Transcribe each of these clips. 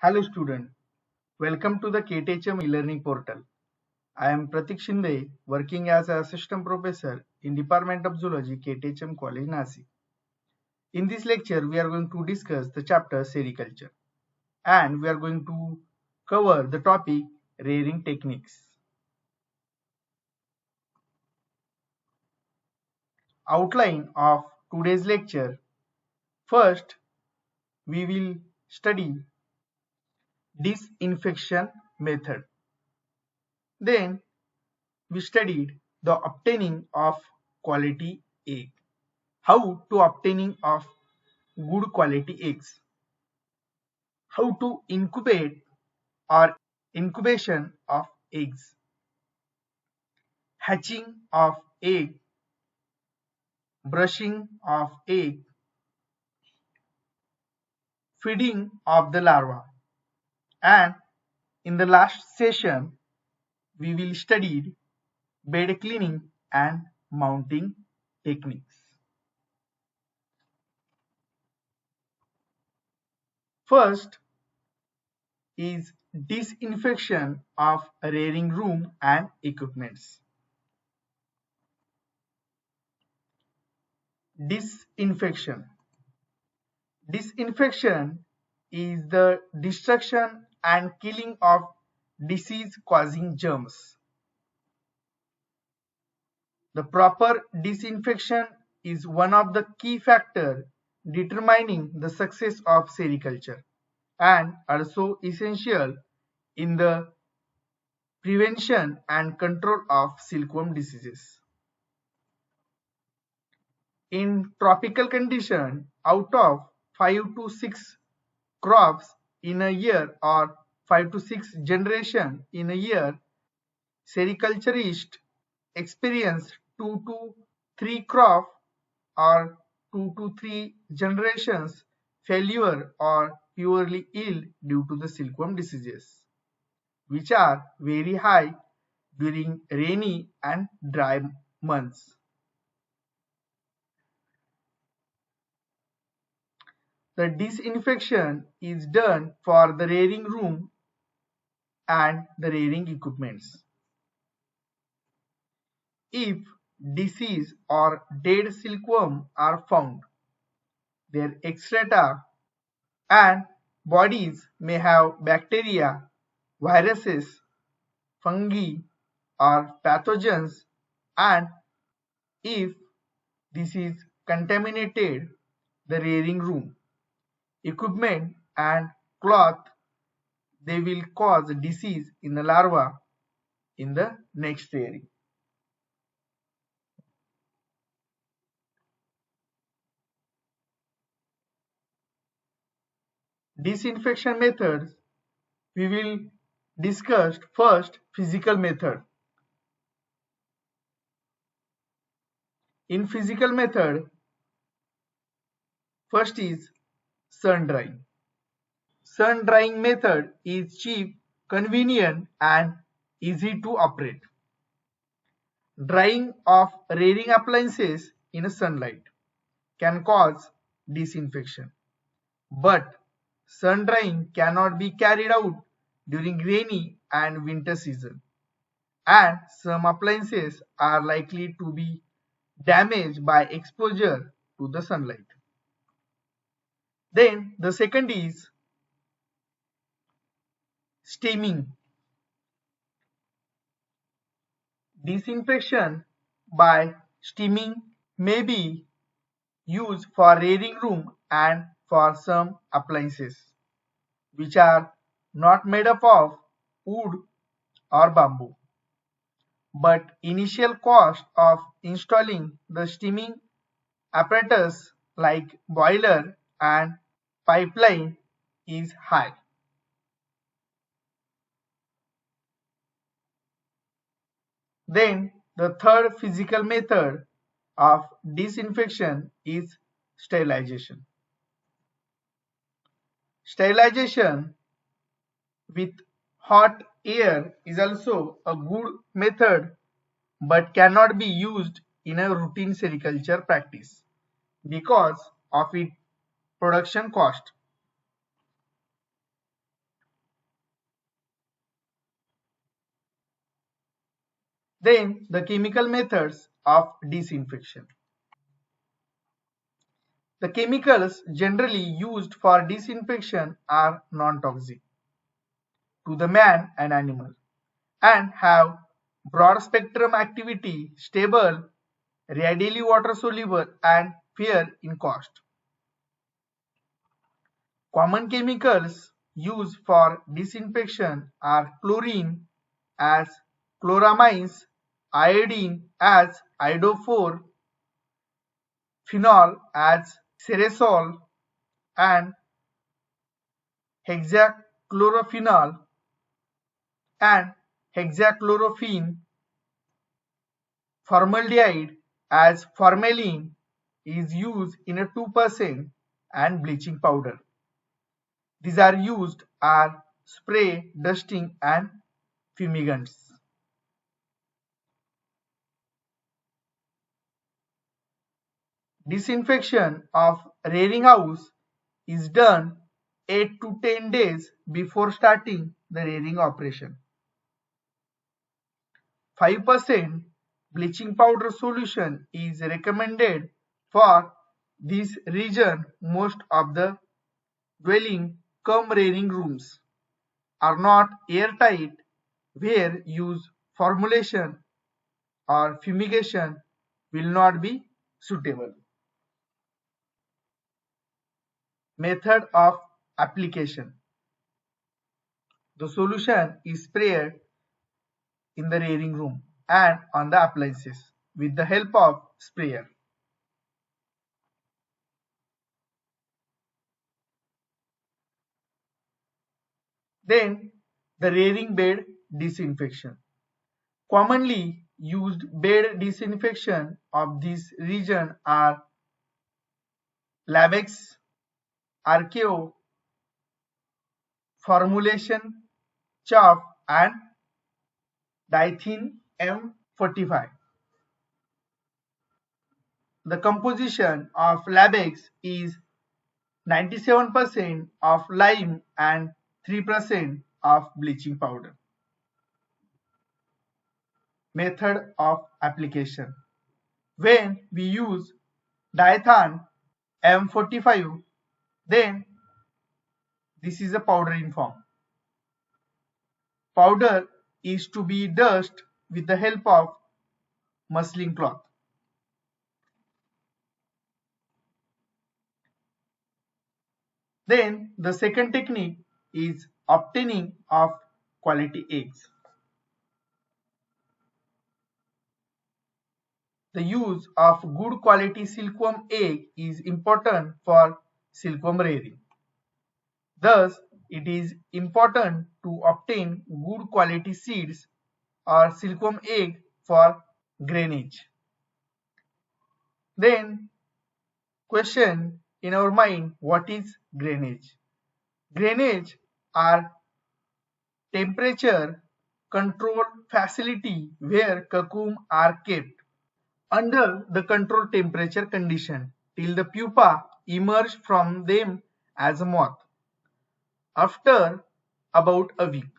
Hello student, welcome to the KTHM e-learning portal. I am Pratik Shinde, working as an assistant professor in Department of Zoology, KTHM College, Nasik. In this lecture, we are going to discuss the chapter Sericulture and we are going to cover the topic rearing techniques. Outline of today's lecture. First, we will study disinfection method. Then, we studied the obtaining of quality egg. How to obtaining of good quality eggs. How to incubate or incubation of eggs. Hatching of egg. Brushing of egg. Feeding of the larva. And in the last session, we will study bed cleaning and mounting techniques. First is disinfection of rearing room and equipments. Disinfection. Disinfection is the destruction and killing of disease-causing germs. The proper disinfection is one of the key factors determining the success of sericulture and also essential in the prevention and control of silkworm diseases. In tropical conditions, out of 5 to 6 crops in a year or 5 to 6 generations in a year, sericulturists experience 2 to 3 crop or 2 to 3 generations failure or purely yield due to the silkworm diseases, which are very high during rainy and dry months. The disinfection is done for the rearing room and the rearing equipments. If disease or dead silkworm are found, their excreta and bodies may have bacteria, viruses, fungi or pathogens, and if this is contaminated the rearing room, equipment and cloth, they will cause disease in the larva in the next rearing. Disinfection methods, we will discuss first physical method. In physical method, first is sun drying. Sun drying method is cheap, convenient and easy to operate. Drying of rearing appliances in sunlight can cause disinfection, but sun drying cannot be carried out during rainy and winter season, and some appliances are likely to be damaged by exposure to the sunlight. Then the second is steaming. Disinfection by steaming may be used for rearing room and for some appliances which are not made up of wood or bamboo. But initial cost of installing the steaming apparatus like boiler and pipeline is high. Then the third physical method of disinfection is sterilization. Sterilization with hot air is also a good method but cannot be used in a routine sericulture practice because of its production cost. Then the chemical methods of disinfection. The chemicals generally used for disinfection are non-toxic to the man and animal and have broad spectrum activity, stable, readily water soluble and fair in cost. Common chemicals used for disinfection are chlorine as chloramines, iodine as iodophore, phenol as ceresol, and hexachlorophenol and hexachlorophene. Formaldehyde as formalin is used in a 2% and bleaching powder. These are used as spray, dusting and fumigants. Disinfection of rearing house is done 8 to 10 days before starting the rearing operation. 5% bleaching powder solution is recommended for this region. Most of the dwelling cum rearing rooms are not airtight where use formulation or fumigation will not be suitable. Method of application. The solution is sprayed in the rearing room and on the appliances with the help of sprayer. Then the rearing bed disinfection. Commonly used bed disinfection of this region are Labex, Archeo, Formulation, Chaff and Diethene M45. The composition of Labex is 97% of lime and 3% of bleaching powder. Method of application. When we use Diethene M45, then this is a powder in form. Powder is to be dusted with the help of muslin cloth. Then the second technique is obtaining of quality eggs. The use of good quality silkworm egg is important for silkworm rearing. Thus, it is important to obtain good quality seeds or silkworm egg for grainage. Then, question in our mind, what is grainage? Grainage are temperature controlled facility where cocoon are kept under the controlled temperature condition till the pupa emerge from them as a moth after about a week.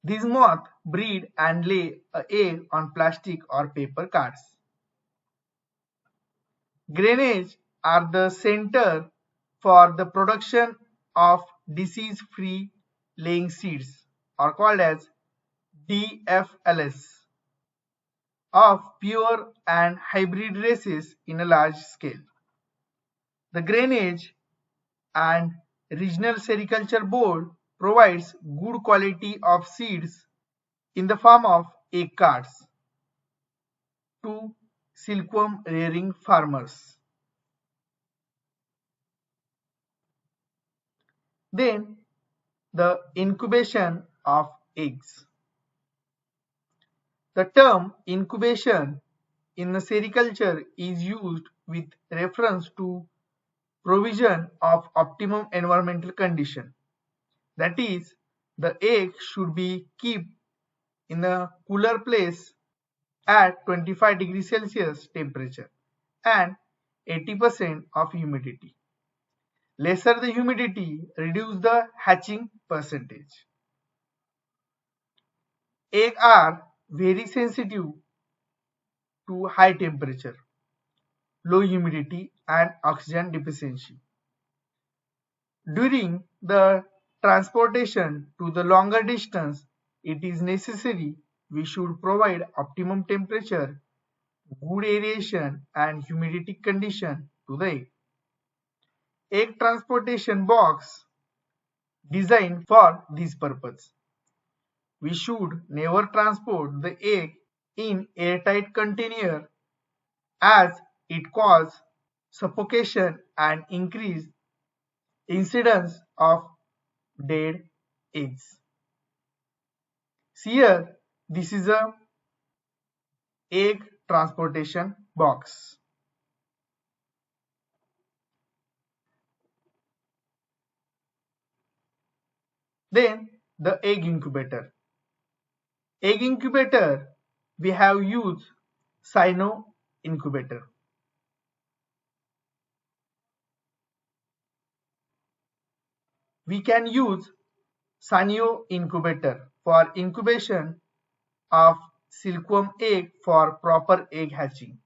These moths breed and lay an egg on plastic or paper cards. Grainage are the center for the production of disease-free laying seeds are called as DFLS of pure and hybrid races in a large scale. The Grainage and Regional Sericulture Board provides good quality of seeds in the form of egg cards to silkworm rearing farmers. Then the incubation of eggs. The term incubation in sericulture is used with reference to provision of optimum environmental condition. That is, the egg should be kept in a cooler place at 25 degrees Celsius temperature and 80% of humidity. Lesser the humidity, reduce the hatching percentage. Eggs are very sensitive to high temperature, low humidity, and oxygen deficiency. During the transportation to the longer distance, it is necessary we should provide optimum temperature, good aeration, and humidity condition to the egg. Egg transportation box designed for this purpose. We should never transport the egg in airtight container as it causes suffocation and increase incidence of dead eggs. See here, this is a egg transportation box. Then the egg incubator. Egg incubator, we have used Sino incubator. We can use Sanyo incubator for incubation of silkworm egg for proper egg hatching.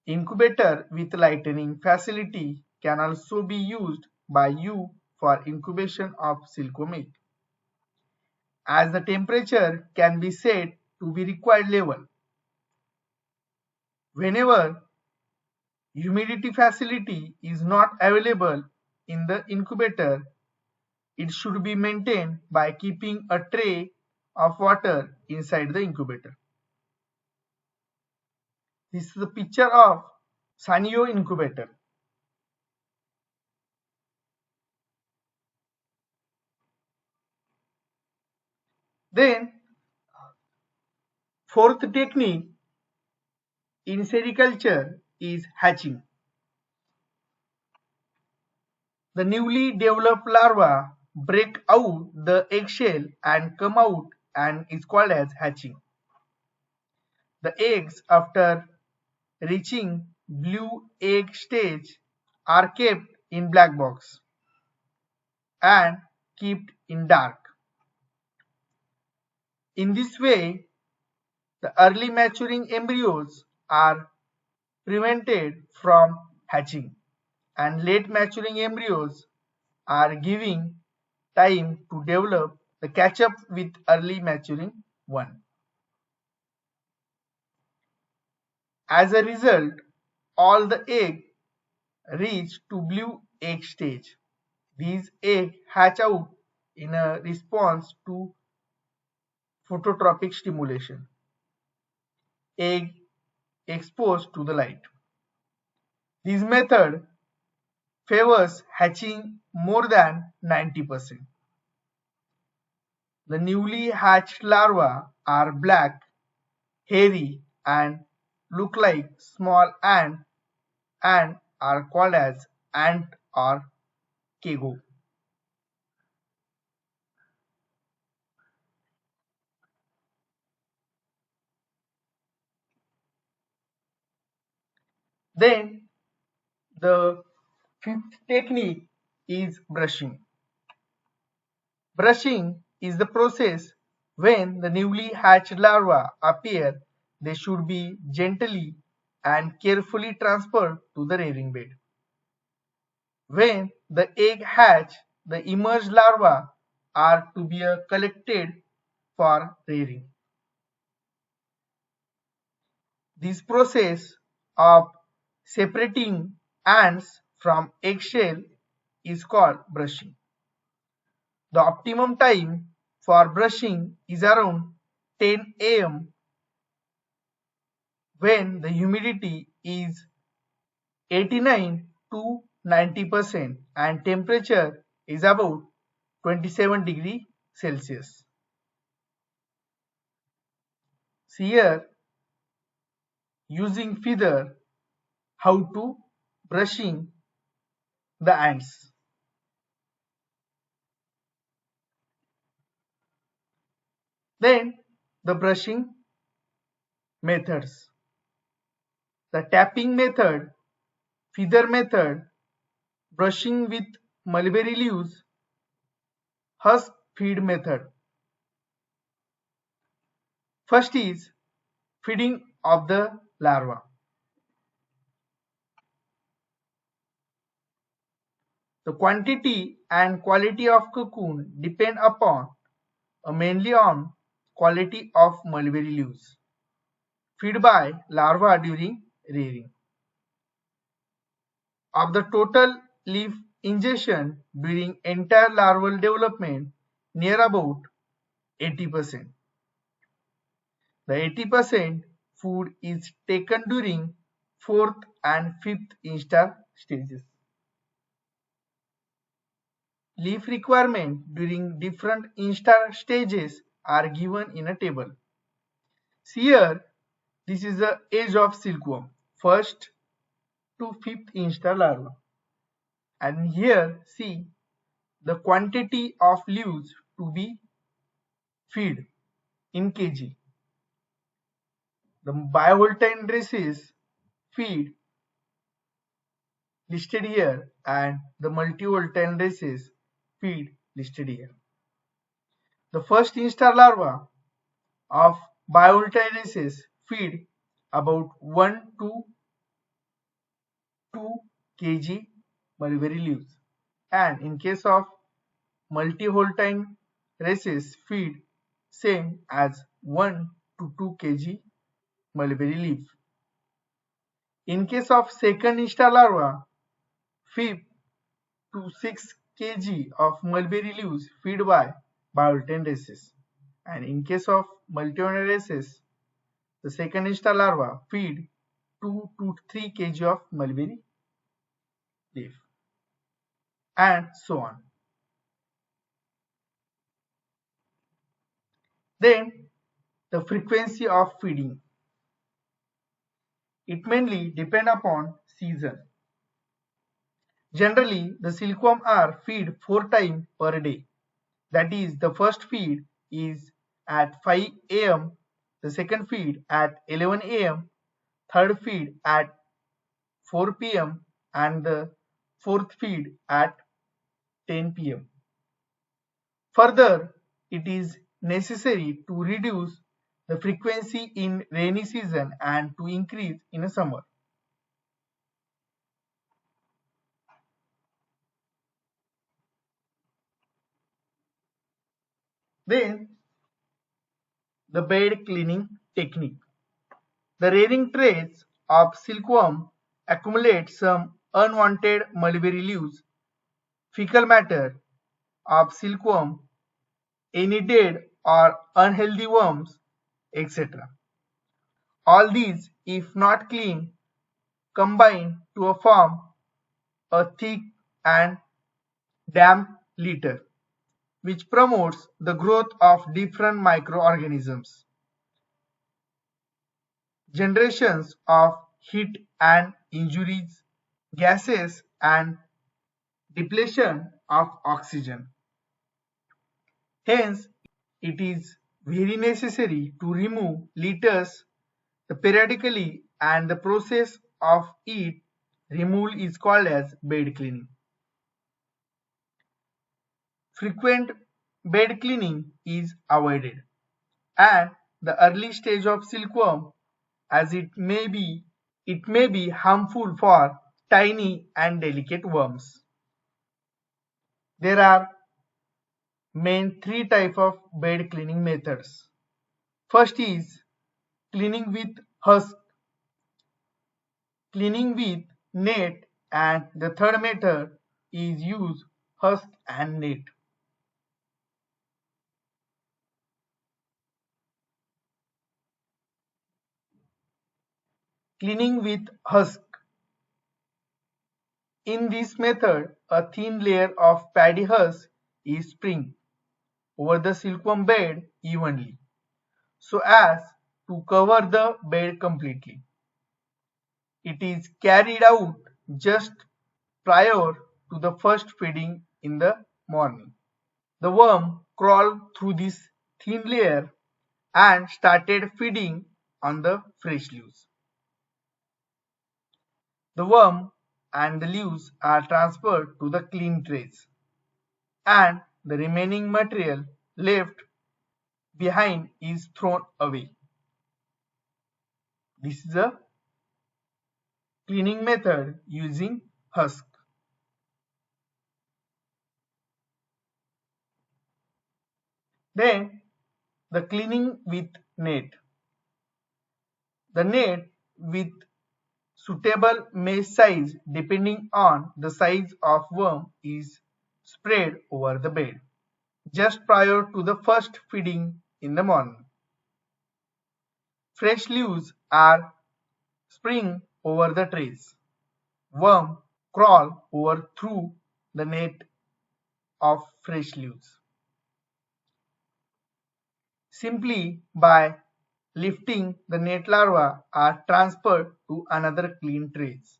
Incubator with lightning facility can also be used by you for incubation of silkworm egg, as the temperature can be set to be required level. Whenever humidity facility is not available in the incubator, it should be maintained by keeping a tray of water inside the incubator. This is a picture of Sanyo incubator. Then, fourth technique in sericulture is hatching. The newly developed larva break out the eggshell and come out and is called as hatching. The eggs after reaching blue egg stage are kept in black box and kept in dark. In this way, the early maturing embryos are prevented from hatching and late maturing embryos are giving time to develop the catch up with early maturing one. As a result, all the egg reach to blue egg stage. These eggs hatch out in a response to phototropic stimulation. Egg exposed to the light. This method favors hatching more than 90%. The newly hatched larvae are black, hairy, and look like small ant and are called as ant or kego. Then the fifth technique is brushing. Brushing is the process when the newly hatched larvae appear. They should be gently and carefully transferred to the rearing bed. When the egg hatch, the emerged larvae are to be collected for rearing. This process of separating ants from eggshell is called brushing. The optimum time for brushing is around 10 am when the humidity is 89 to 90% and temperature is about 27 degrees Celsius. See here, using feather, how to brushing the ants. Then the brushing methods. The tapping method, feather method, brushing with mulberry leaves, husk feed method. First is feeding of the larva. The quantity and quality of cocoon depend upon mainly on quality of mulberry leaves fed by larva during rearing. Of the total leaf ingestion during entire larval development, near about 80%. The 80% food is taken during 4th and 5th instar stages. Leaf requirement during different instar stages are given in a table. See here, this is the age of silkworm, 1st to 5th instar larva. And here, see the quantity of leaves to be fed in kg. The bivoltine races feed listed here and the multivoltine races feed listed here. The first instar larva of bivoltine races feed about 1 to 2 kg mulberry leaves, and in case of multivoltine races feed same as 1 to 2 kg mulberry leaf. In case of second instar larva, 5 to 6 kg of mulberry leaves feed by bivoltine races, and in case of multivoltine races, the second instar larva feed 2 to 3 kg of mulberry leaf, and so on. Then the frequency of feeding. It mainly depends upon season. Generally, the silkworm are fed 4 times per day. That is, the first feed is at 5 am, the second feed at 11 am, third feed at 4 pm, and the fourth feed at 10 pm. Further, it is necessary to reduce the frequency in rainy season and to increase in summer. Then, the bed cleaning technique. The rearing trays of silkworm accumulate some unwanted mulberry leaves, fecal matter of silkworm, any dead or unhealthy worms, etc. All these, if not clean, combine to form a thick and damp litter, which promotes the growth of different microorganisms. Generations of heat and injuries, gases and depletion of oxygen. Hence, it is very necessary to remove litters periodically, and the process of it removal is called as bed cleaning. Frequent bed cleaning is avoided at the early stage of silkworm, as it may be harmful for tiny and delicate worms. There are main 3 types of bed cleaning methods. First is cleaning with husk, cleaning with net, and the third method is use husk and net. Cleaning with husk. In this method, a thin layer of paddy husk is sprinkled over the silkworm bed evenly, so as to cover the bed completely. It is carried out just prior to the first feeding in the morning. The worm crawled through this thin layer and started feeding on the fresh leaves. The worm and the leaves are transferred to the clean trays, and the remaining material left behind is thrown away. This is a cleaning method using husk. Then the cleaning with net. The net with suitable mesh size depending on the size of worm is spread over the bed just prior to the first feeding in the morning. Fresh leaves are spring over the trays. Worm crawl over through the net of fresh leaves. Simply by lifting the net larvae are transferred to another clean trays.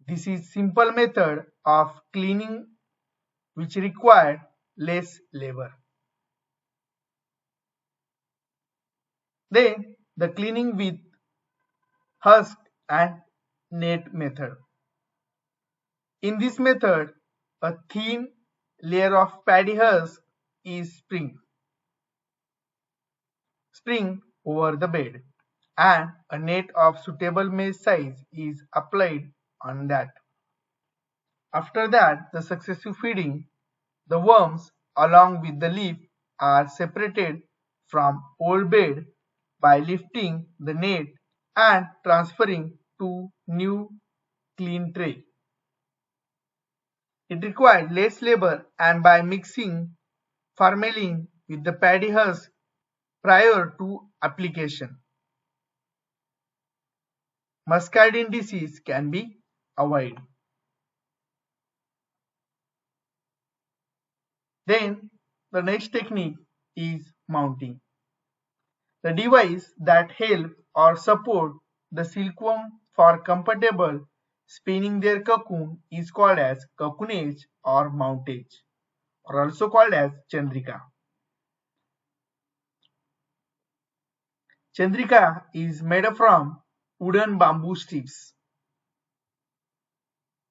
This is simple method of cleaning which required less labor. Then the cleaning with husk and net method. In this method, a thin layer of paddy husk is spring over the bed, and a net of suitable mesh size is applied on that. After that, the successive feeding, the worms along with the leaf are separated from old bed by lifting the net and transferring to new clean tray. It required less labor, and by mixing formalin with the paddy husk prior to application, muscardine disease can be avoided. Then the next technique is mounting. The device that help or support the silkworm for comfortable spinning their cocoon is called as cocoonage or mountage, or also called as chandrika. Chandrika is made from wooden bamboo strips.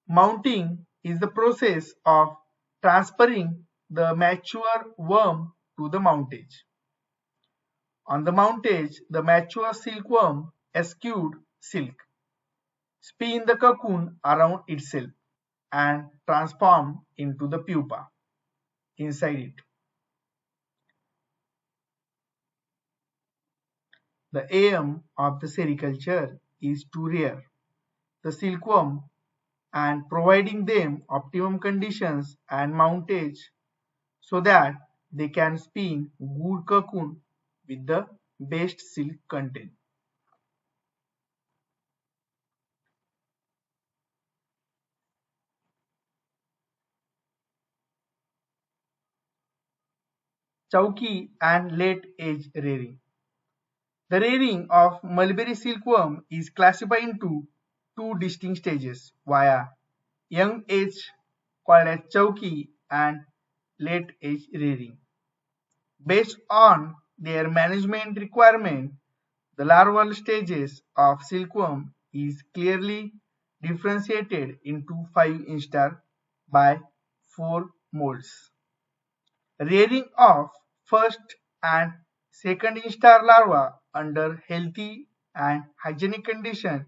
Mounting is the process of transferring the mature worm to the mountage. On the mountage, the mature silkworm eschewed silk, spin the cocoon around itself, and transform into the pupa inside it. The aim of the sericulture is to rear the silkworm and providing them optimum conditions and mountage so that they can spin good cocoon with the best silk content. Chauki and late age rearing. The rearing of mulberry silkworm is classified into two distinct stages via young age called as chauki and late age rearing. Based on their management requirement, the larval stages of silkworm is clearly differentiated into 5 instar by 4 molds. Rearing of first and second instar larva under healthy and hygienic condition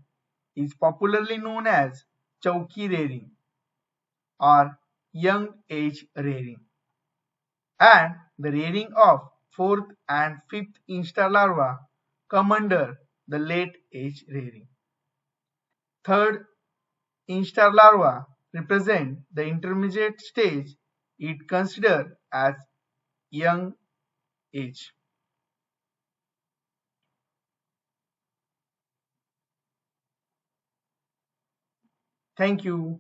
is popularly known as chauki rearing or young age rearing, and the rearing of fourth and fifth instar larva come under the late age rearing. Third instar larva represent the intermediate stage it considered as young age. Thank you.